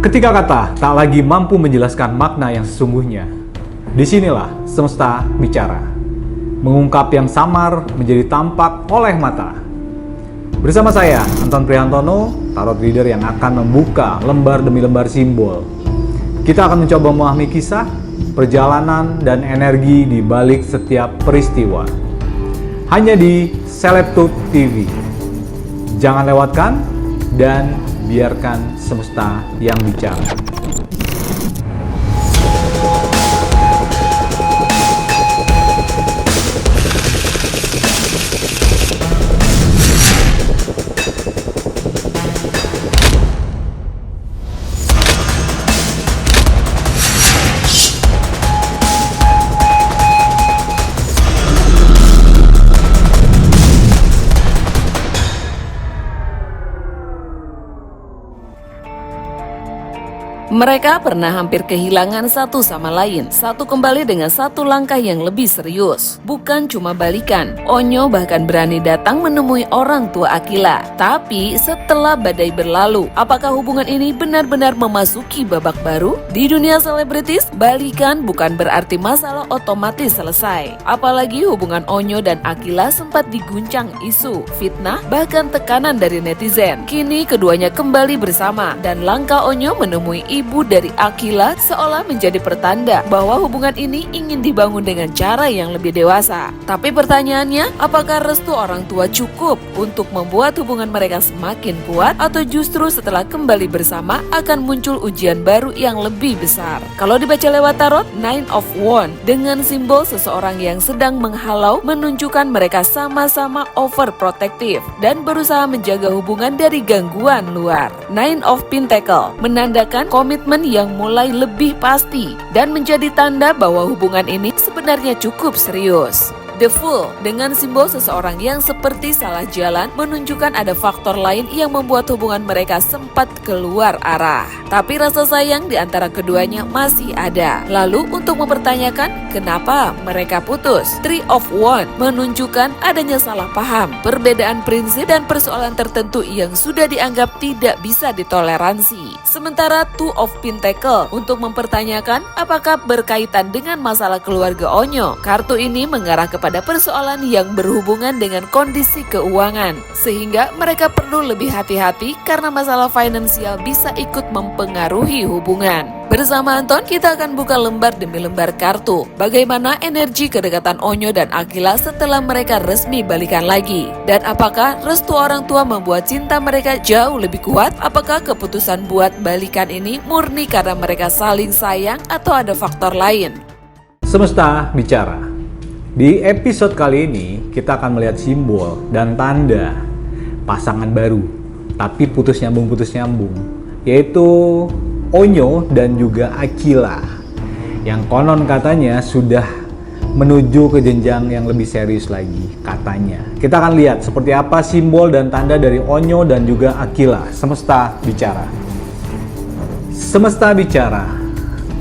Ketika kata tak lagi mampu menjelaskan makna yang sesungguhnya, disinilah semesta bicara. Mengungkap yang samar menjadi tampak oleh mata. Bersama saya, Anton Prihantono, tarot reader yang akan membuka lembar demi lembar simbol. Kita akan mencoba memahami kisah, perjalanan, dan energi di balik setiap peristiwa. Hanya di Celebtube TV. Jangan lewatkan dan biarkan semesta yang bicara. Mereka pernah hampir kehilangan satu sama lain, satu kembali dengan satu langkah yang lebih serius. Bukan cuma balikan, Onyo bahkan berani datang menemui orang tua Akila. Tapi setelah badai berlalu, apakah hubungan ini benar-benar memasuki babak baru? Di dunia selebritis, balikan bukan berarti masalah otomatis selesai. Apalagi hubungan Onyo dan Akila sempat diguncang isu, fitnah, bahkan tekanan dari netizen. Kini keduanya kembali bersama dan langkah Onyo menemui ibu dari Akila seolah menjadi pertanda bahwa hubungan ini ingin dibangun dengan cara yang lebih dewasa. Tapi pertanyaannya, apakah restu orang tua cukup untuk membuat hubungan mereka semakin kuat atau justru setelah kembali bersama akan muncul ujian baru yang lebih besar? Kalau dibaca lewat tarot, Nine of Wands dengan simbol seseorang yang sedang menghalau menunjukkan mereka sama-sama overprotective dan berusaha menjaga hubungan dari gangguan luar. Nine of Pentacles menandakan komitmen yang mulai lebih pasti dan menjadi tanda bahwa hubungan ini sebenarnya cukup serius. The Fool dengan simbol seseorang yang seperti salah jalan menunjukkan ada faktor lain yang membuat hubungan mereka sempat keluar arah. Tapi rasa sayang di antara keduanya masih ada. Lalu untuk mempertanyakan kenapa mereka putus, Three of Wands menunjukkan adanya salah paham, perbedaan prinsip dan persoalan tertentu yang sudah dianggap tidak bisa ditoleransi. Sementara Two of Pentacles untuk mempertanyakan apakah berkaitan dengan masalah keluarga Onyo. Kartu ini mengarah kepada persoalan yang berhubungan dengan kondisi keuangan, sehingga mereka perlu lebih hati-hati karena masalah finansial bisa ikut mempengaruhi hubungan. Bersama Anton, kita akan buka lembar demi lembar kartu. Bagaimana energi kedekatan Onyo dan Akila setelah mereka resmi balikan lagi? Dan apakah restu orang tua membuat cinta mereka jauh lebih kuat? Apakah keputusan buat balikan ini murni karena mereka saling sayang atau ada faktor lain? Semesta bicara. Di episode kali ini, kita akan melihat simbol dan tanda pasangan baru, tapi putus nyambung, yaitu Onyo dan juga Akila, yang konon katanya sudah menuju ke jenjang yang lebih serius lagi, katanya. Kita akan lihat seperti apa simbol dan tanda dari Onyo dan juga Akila. Semesta bicara. Semesta bicara.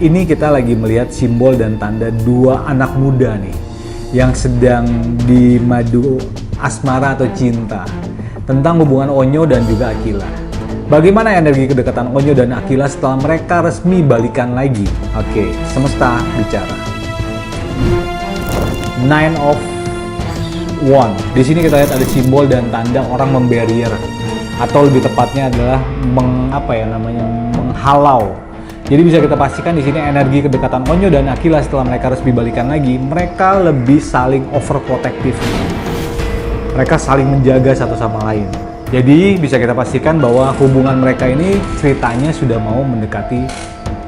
Ini kita lagi melihat simbol dan tanda dua anak muda nih, yang sedang dimadu asmara atau cinta, tentang hubungan Onyo dan juga Akila. Bagaimana energi kedekatan Onyo dan Akila setelah mereka resmi balikan lagi? Oke, semesta bicara. Nine of Wands. Di sini kita lihat ada simbol dan tanda orang membarier, atau lebih tepatnya adalah menghalau. Jadi bisa kita pastikan di sini energi kedekatan Onyo dan Akila setelah mereka resmi balikan lagi, mereka lebih saling overprotective. Mereka saling menjaga satu sama lain. Jadi bisa kita pastikan bahwa hubungan mereka ini ceritanya sudah mau mendekati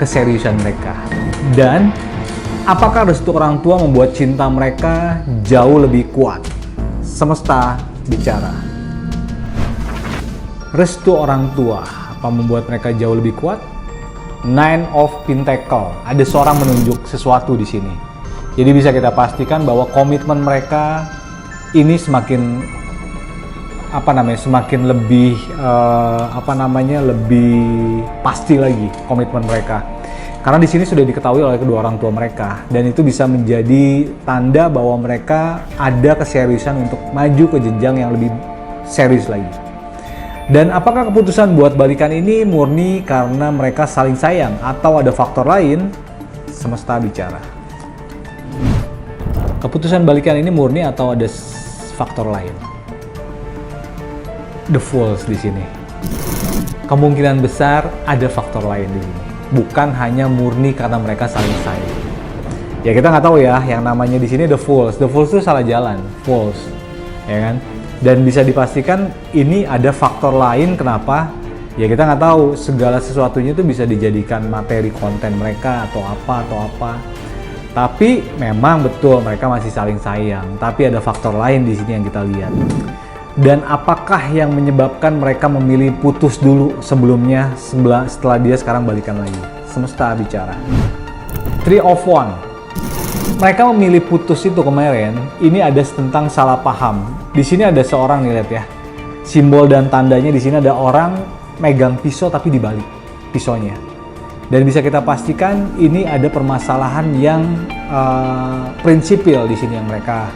keseriusan mereka. Dan apakah restu orang tua membuat cinta mereka jauh lebih kuat? Semesta bicara. Restu orang tua apa membuat mereka jauh lebih kuat? Nine of Pentacles. Ada seorang menunjuk sesuatu di sini. Jadi bisa kita pastikan bahwa komitmen mereka ini semakin lebih lebih pasti lagi komitmen mereka. Karena di sini sudah diketahui oleh kedua orang tua mereka, dan itu bisa menjadi tanda bahwa mereka ada keseriusan untuk maju ke jenjang yang lebih serius lagi. Dan apakah keputusan buat balikan ini murni karena mereka saling sayang atau ada faktor lain? Semesta bicara. Keputusan balikan ini murni atau ada faktor lain? The Fools di sini. Kemungkinan besar ada faktor lain di sini. Bukan hanya murni karena mereka saling sayang. Ya kita nggak tahu ya, yang namanya di sini The Fools. The Fools itu salah jalan, Fools, ya kan? Dan bisa dipastikan ini ada faktor lain kenapa? Ya kita nggak tahu, segala sesuatunya itu bisa dijadikan materi konten mereka atau apa. Tapi memang betul mereka masih saling sayang. Tapi ada faktor lain di sini yang kita lihat. Dan apakah yang menyebabkan mereka memilih putus dulu sebelumnya setelah dia sekarang balikan lagi? Semesta bicara. Three of Wands. Mereka memilih putus itu kemarin, ini ada tentang salah paham. Di sini ada seorang nih, lihat ya. Simbol dan tandanya di sini ada orang megang pisau tapi dibalik pisaunya. Dan bisa kita pastikan ini ada permasalahan yang prinsipil di sini yang mereka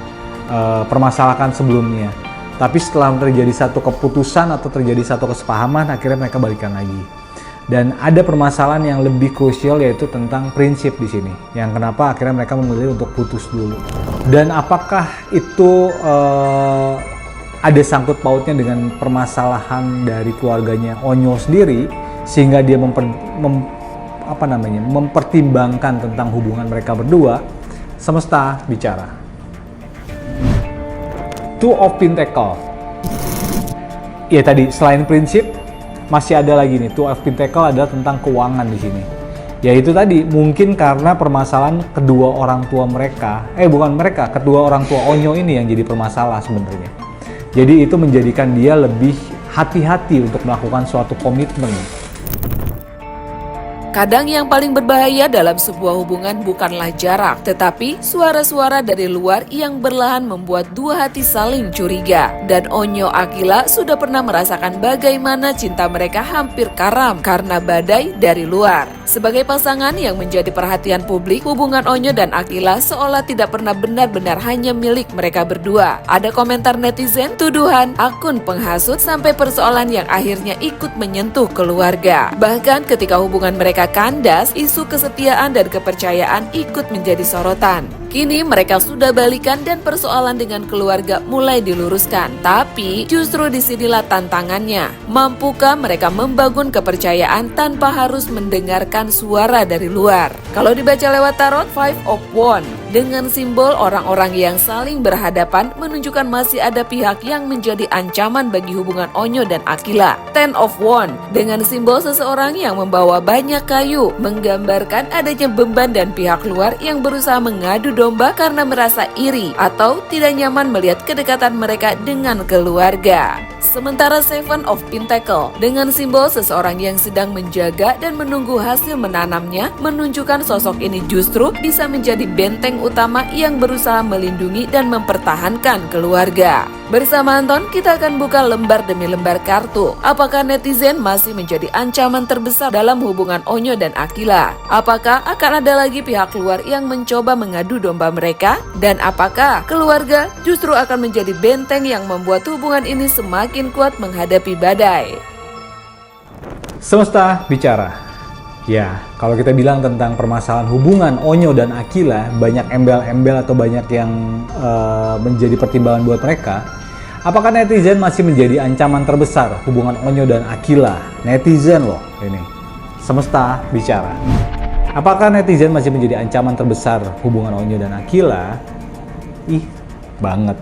permasalahkan sebelumnya. Tapi setelah terjadi satu keputusan atau terjadi satu kesepahaman, akhirnya mereka balikan lagi. Dan ada permasalahan yang lebih krusial yaitu tentang prinsip di sini. Yang kenapa akhirnya mereka memilih untuk putus dulu. Dan apakah itu ada sangkut pautnya dengan permasalahan dari keluarganya Onyo sendiri sehingga dia mempertimbangkan tentang hubungan mereka berdua? Semesta bicara. Two of Pentacles. Ya tadi selain prinsip masih ada lagi nih, Two of Pentacles adalah tentang keuangan di sini. Yaitu tadi mungkin karena permasalahan kedua orang tua mereka, kedua orang tua Onyo ini yang jadi permasalah sebenarnya. Jadi itu menjadikan dia lebih hati-hati untuk melakukan suatu komitmen. Kadang yang paling berbahaya dalam sebuah hubungan bukanlah jarak, tetapi suara-suara dari luar yang berlahan membuat dua hati saling curiga. Dan Onyo Aquila sudah pernah merasakan bagaimana cinta mereka hampir karam karena badai dari luar. Sebagai pasangan yang menjadi perhatian publik, hubungan Onyo dan Aquila seolah tidak pernah benar-benar hanya milik mereka berdua. Ada komentar netizen, tuduhan, akun penghasut, sampai persoalan yang akhirnya ikut menyentuh keluarga. Bahkan ketika hubungan mereka kandas, isu kesetiaan dan kepercayaan ikut menjadi sorotan. Kini mereka sudah balikan dan persoalan dengan keluarga mulai diluruskan. Tapi justru disinilah tantangannya. Mampukah mereka membangun kepercayaan tanpa harus mendengarkan suara dari luar? Kalau dibaca lewat tarot, Five of Wands dengan simbol orang-orang yang saling berhadapan menunjukkan masih ada pihak yang menjadi ancaman bagi hubungan Onyo dan Aquila. Ten of Wands dengan simbol seseorang yang membawa banyak kayu menggambarkan adanya beban dan pihak luar yang berusaha mengadu domba karena merasa iri atau tidak nyaman melihat kedekatan mereka dengan keluarga. Sementara Seven of Pentacles dengan simbol seseorang yang sedang menjaga dan menunggu hasil menanamnya menunjukkan sosok ini justru bisa menjadi benteng utama yang berusaha melindungi dan mempertahankan keluarga. Bersama Anton, kita akan buka lembar demi lembar kartu. Apakah netizen masih menjadi ancaman terbesar dalam hubungan Onyo dan Aquila? Apakah akan ada lagi pihak luar yang mencoba mengadu domba mereka? Dan apakah keluarga justru akan menjadi benteng yang membuat hubungan ini semakin kuat menghadapi badai? Semesta bicara. Ya, kalau kita bilang tentang permasalahan hubungan Onyo dan Aquila, banyak embel-embel atau banyak yang menjadi pertimbangan buat mereka. Apakah netizen masih menjadi ancaman terbesar hubungan Onyo dan Aquila? Netizen loh ini. Semesta bicara. Apakah netizen masih menjadi ancaman terbesar hubungan Onyo dan Aquila? Banget.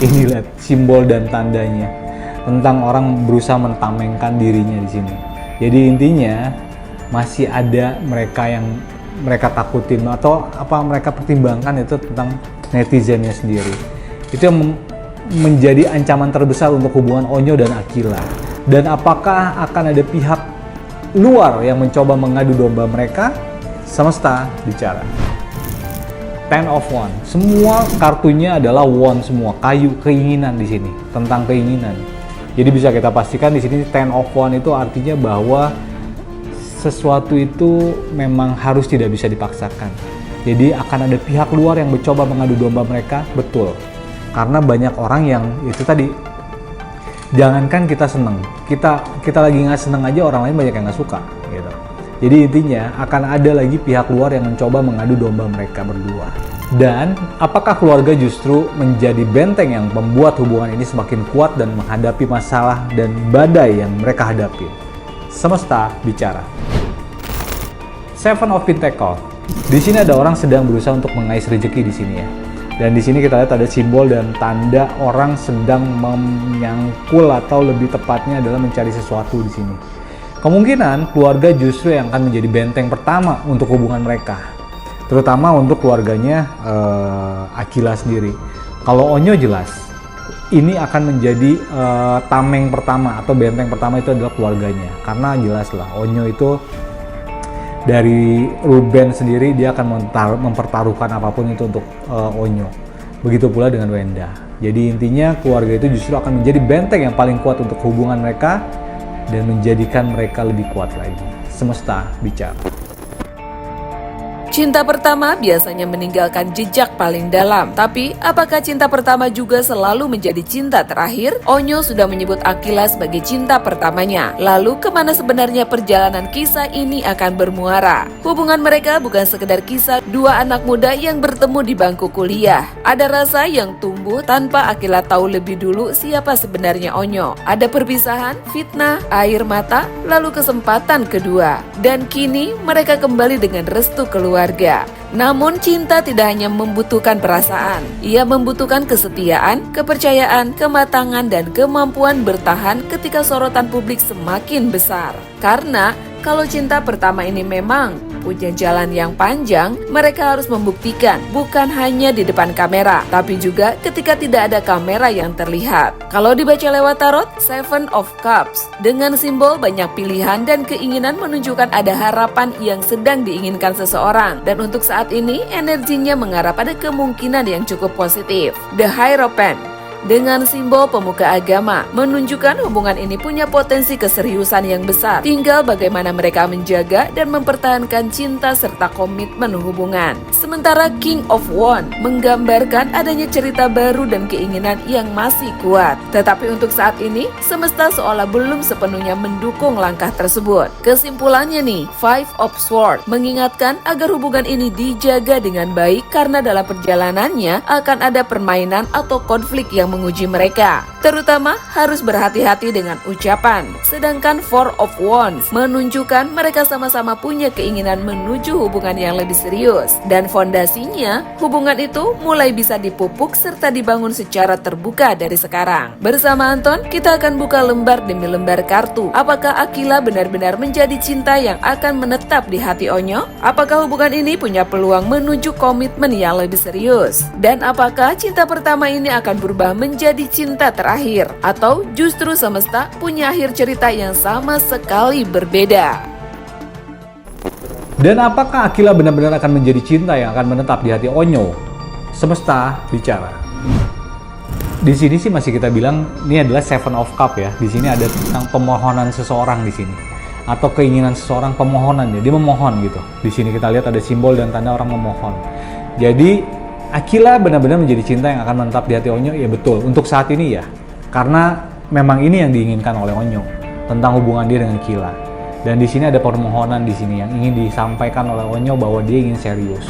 Ini lihat simbol dan tandanya tentang orang berusaha mentamengkan dirinya di sini. Jadi intinya masih ada mereka yang mereka takutin atau apa mereka pertimbangkan itu tentang netizennya sendiri. Itu yang menjadi ancaman terbesar untuk hubungan Onyo dan Aquila. Dan apakah akan ada pihak luar yang mencoba mengadu domba mereka? Semesta bicara. Ten of Wands. Semua kartunya adalah wand semua, kayu, keinginan di sini, tentang keinginan. Jadi bisa kita pastikan di sini Ten of Wands itu artinya bahwa sesuatu itu memang harus tidak bisa dipaksakan. Jadi akan ada pihak luar yang mencoba mengadu domba mereka, betul. Karena banyak orang yang itu tadi Jangankan kita seneng, kita lagi nggak seneng aja orang lain banyak yang nggak suka gitu. Jadi intinya akan ada lagi pihak luar yang mencoba mengadu domba mereka berdua. Dan apakah keluarga justru menjadi benteng yang membuat hubungan ini semakin kuat dan menghadapi masalah dan badai yang mereka hadapi? Semesta bicara. Seven of Pentacles. Di sini ada orang sedang berusaha untuk mengais rezeki di sini ya. Dan di sini kita lihat ada simbol dan tanda orang sedang menyangkul atau lebih tepatnya adalah mencari sesuatu di sini. Kemungkinan keluarga justru yang akan menjadi benteng pertama untuk hubungan mereka. Terutama untuk keluarganya Aquila sendiri. Kalau Onyo jelas, ini akan menjadi tameng pertama atau benteng pertama itu adalah keluarganya. Karena jelas lah, Onyo itu dari Ruben sendiri dia akan mempertaruhkan apapun itu untuk Onyo. Begitu pula dengan Wenda. Jadi intinya keluarga itu justru akan menjadi benteng yang paling kuat untuk hubungan mereka dan menjadikan mereka lebih kuat lagi. Semesta bicara. Cinta pertama biasanya meninggalkan jejak paling dalam. Tapi, apakah cinta pertama juga selalu menjadi cinta terakhir? Onyo sudah menyebut Aquila sebagai cinta pertamanya. Lalu, kemana sebenarnya perjalanan kisah ini akan bermuara? Hubungan mereka bukan sekedar kisah dua anak muda yang bertemu di bangku kuliah. Ada rasa yang tumbuh tanpa Aquila tahu lebih dulu siapa sebenarnya Onyo. Ada perpisahan, fitnah, air mata, lalu kesempatan kedua. Dan kini, mereka kembali dengan restu keluarga. Namun cinta tidak hanya membutuhkan perasaan, ia membutuhkan kesetiaan, kepercayaan, kematangan, dan kemampuan bertahan ketika sorotan publik semakin besar. Karena kalau cinta pertama ini memang punya jalan yang panjang, mereka harus membuktikan bukan hanya di depan kamera, tapi juga ketika tidak ada kamera yang terlihat. Kalau dibaca lewat tarot, Seven of Cups dengan simbol banyak pilihan dan keinginan menunjukkan ada harapan yang sedang diinginkan seseorang. Dan untuk saat ini, energinya mengarah pada kemungkinan yang cukup positif. The Hierophant dengan simbol pemuka agama menunjukkan hubungan ini punya potensi keseriusan yang besar. Tinggal bagaimana mereka menjaga dan mempertahankan cinta serta komitmen hubungan. Sementara King of Wands menggambarkan adanya cerita baru dan keinginan yang masih kuat. Tetapi untuk saat ini, semesta seolah belum sepenuhnya mendukung langkah tersebut. Kesimpulannya nih, Five of Swords mengingatkan agar hubungan ini dijaga dengan baik karena dalam perjalanannya akan ada permainan atau konflik yang menguji mereka. Terutama harus berhati-hati dengan ucapan. Sedangkan Four of Wands menunjukkan mereka sama-sama punya keinginan menuju hubungan yang lebih serius. Dan fondasinya, hubungan itu mulai bisa dipupuk serta dibangun secara terbuka dari sekarang. Bersama Anton, kita akan buka lembar demi lembar kartu. Apakah Aquila benar-benar menjadi cinta yang akan menetap di hati Onyo? Apakah hubungan ini punya peluang menuju komitmen yang lebih serius? Dan apakah cinta pertama ini akan berubah menjadi cinta terakhir, atau justru semesta punya akhir cerita yang sama sekali berbeda? Dan apakah Aquila benar-benar akan menjadi cinta yang akan menetap di hati Onyo? Semesta bicara. Di sini sih masih kita bilang ini adalah Seven of Cups ya. Di sini ada tentang pemohonan seseorang di sini, atau keinginan seseorang, pemohonan ya. Dia memohon gitu. Di sini kita lihat ada simbol dan tanda orang memohon. Jadi Aquila benar-benar menjadi cinta yang akan menetap di hati Onyo, ya betul, untuk saat ini ya. Karena memang ini yang diinginkan oleh Onyo, tentang hubungan dia dengan Aquila. Dan di sini ada permohonan di sini yang ingin disampaikan oleh Onyo bahwa dia ingin serius.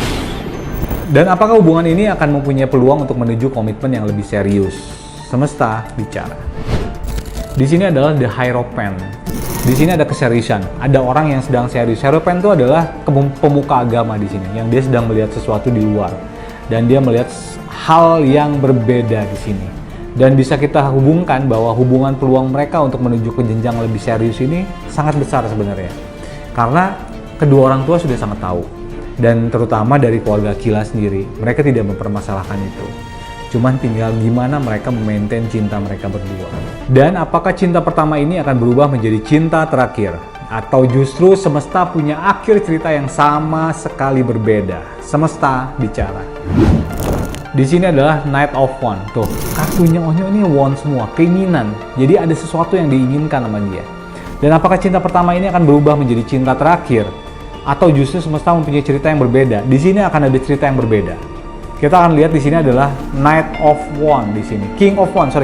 Dan apakah hubungan ini akan mempunyai peluang untuk menuju komitmen yang lebih serius? Semesta bicara. Di sini adalah The Hierophant. Di sini ada keseriusan, ada orang yang sedang serius. Hierophant itu adalah pemuka agama di sini, yang dia sedang melihat sesuatu di luar. Dan dia melihat hal yang berbeda di sini. Dan bisa kita hubungkan bahwa hubungan peluang mereka untuk menuju ke jenjang lebih serius ini sangat besar sebenarnya. Karena kedua orang tua sudah sangat tahu. Dan terutama dari keluarga Aquila sendiri, mereka tidak mempermasalahkan itu. Cuman tinggal gimana mereka memaintain cinta mereka berdua. Dan apakah cinta pertama ini akan berubah menjadi cinta terakhir? Atau justru semesta punya akhir cerita yang sama sekali berbeda? Semesta bicara. Di sini adalah Knight of Wands. Tuh, kartunya Onyo ini Wands semua, keinginan. Jadi ada sesuatu yang diinginkan sama dia. Dan apakah cinta pertama ini akan berubah menjadi cinta terakhir? Atau justru semesta mempunyai cerita yang berbeda? Di sini akan ada cerita yang berbeda. Kita akan lihat di sini adalah Knight of Wands di sini. King of Wands.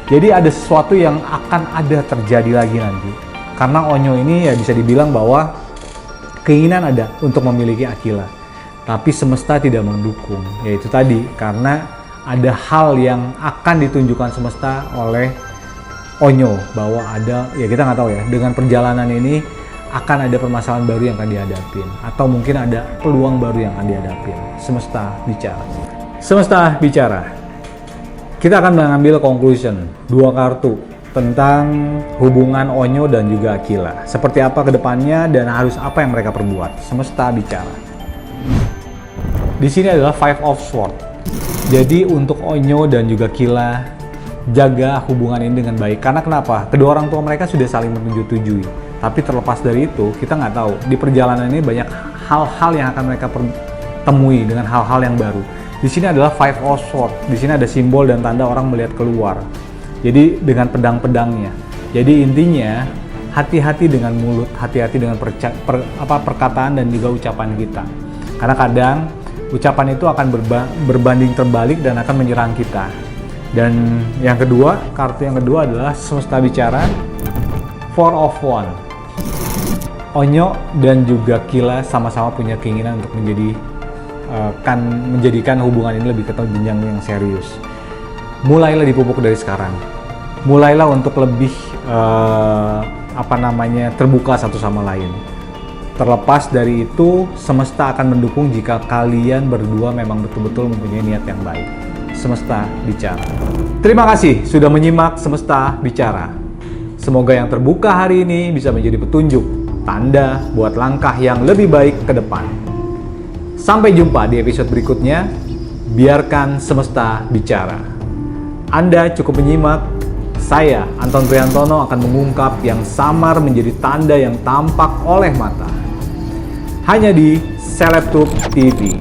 Jadi ada sesuatu yang akan ada terjadi lagi nanti. Karena Onyo ini ya bisa dibilang bahwa keinginan ada untuk memiliki Aquila. Tapi semesta tidak mendukung. Yaitu tadi, karena ada hal yang akan ditunjukkan semesta oleh Onyo. Bahwa ada, ya kita nggak tahu ya, dengan perjalanan ini akan ada permasalahan baru yang akan dihadapin. Atau mungkin ada peluang baru yang akan dihadapin. Semesta bicara. Semesta bicara. Kita akan mengambil conclusion, 2 kartu tentang hubungan Onyo dan juga Aquila. Seperti apa ke depannya dan harus apa yang mereka perbuat. Semesta bicara. Di sini adalah Five of Swords. Jadi untuk Onyo dan juga Aquila, jaga hubungan ini dengan baik. Karena kenapa? Kedua orang tua mereka sudah saling menyetujui. Tapi terlepas dari itu, kita nggak tahu. Di perjalanan ini banyak hal-hal yang akan mereka temui dengan hal-hal yang baru. Di sini adalah Five of Swords. Di sini ada simbol dan tanda orang melihat keluar. Jadi dengan pedang-pedangnya. Jadi intinya hati-hati dengan mulut, hati-hati dengan perkataan dan juga ucapan kita. Karena kadang ucapan itu akan berbanding terbalik dan akan menyerang kita. Dan yang kedua, kartu yang kedua adalah semesta bicara, Four of Wands. Onyo dan juga Aquila sama-sama punya keinginan untuk menjadikan hubungan ini lebih ke jenjang yang serius. Mulailah dipupuk dari sekarang. Mulailah untuk lebih terbuka satu sama lain. Terlepas dari itu, semesta akan mendukung jika kalian berdua memang betul-betul mempunyai niat yang baik. Semesta bicara. Terima kasih sudah menyimak Semesta Bicara. Semoga yang terbuka hari ini bisa menjadi petunjuk, tanda buat langkah yang lebih baik ke depan. Sampai jumpa di episode berikutnya. Biarkan semesta bicara. Anda cukup menyimak. Saya, Anton Priantono, akan mengungkap yang samar menjadi tanda yang tampak oleh mata. Hanya di Celebtube TV.